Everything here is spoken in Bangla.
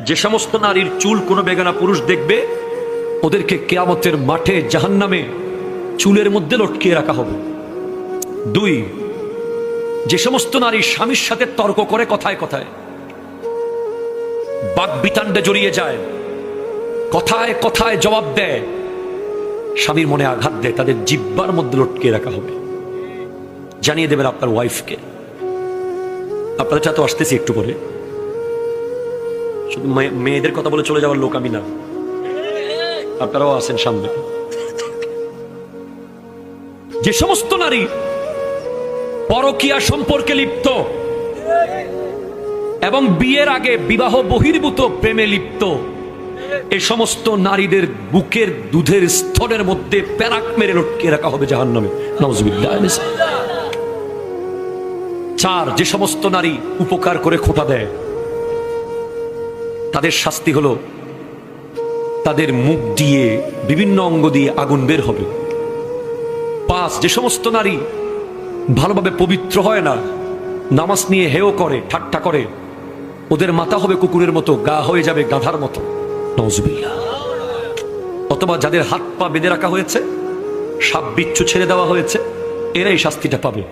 যে সমস্ত নারীর চুল কোনো বেগানা পুরুষ দেখবে, ওদেরকে কিয়ামতের মাঠে জাহান্নামে চুলের মধ্যে লটকিয়ে রাখা হবে। 2, যে সমস্ত নারী স্বামীর সাথে তর্ক করে কথায় কথায়, বাকবিতান্ডে জড়িয়ে যায়, কথায় কথায় জবাব দেয়, স্বামীর মনে আঘাত দেয়, তাদের জিহ্বার মধ্যে লটকিয়ে রাখা হবে। জানিয়ে দেবেন আপনার ওয়াইফকে। আপনাদের সাথে আসতেছি একটু পরে। শুধু মেয়েদের কথা বলে চলে যাওয়ার লোক আমি না, আপনারাও আছেন সামনে। যে সমস্ত নারী পরকীয়া সম্পর্কে লিপ্ত এবং বিয়ের আগে বিবাহ বহির্ভূত প্রেমে লিপ্ত, এই সমস্ত নারীদের বুকের দুধের স্তরের মধ্যে প্যারাক মেরে লটকিয়ে রাখা হবে জাহান্নামে। নাউজুবিল্লাহ। 4, যে সমস্ত নারী উপকার করে খোঁটা দেয়, তাদের শাস্তি হলো তাদের মুখ দিয়ে বিভিন্ন অঙ্গ দিয়ে আগুন বের হবে। 5, যে সমস্ত নারী ভালোভাবে পবিত্র হয় না, নামাজ নিয়ে হেয় করে, ঠাট্টা করে, ওদের মাথা হবে কুকুরের মতো, গা হয়ে যাবে গাধার মতো। নাউজুবিল্লাহ। অথবা যাদের হাত পা বেঁধে রাখা হয়েছে, সাপ বিচ্ছু ছেড়ে দেওয়া হয়েছে, এরাই শাস্তিটা পাবে।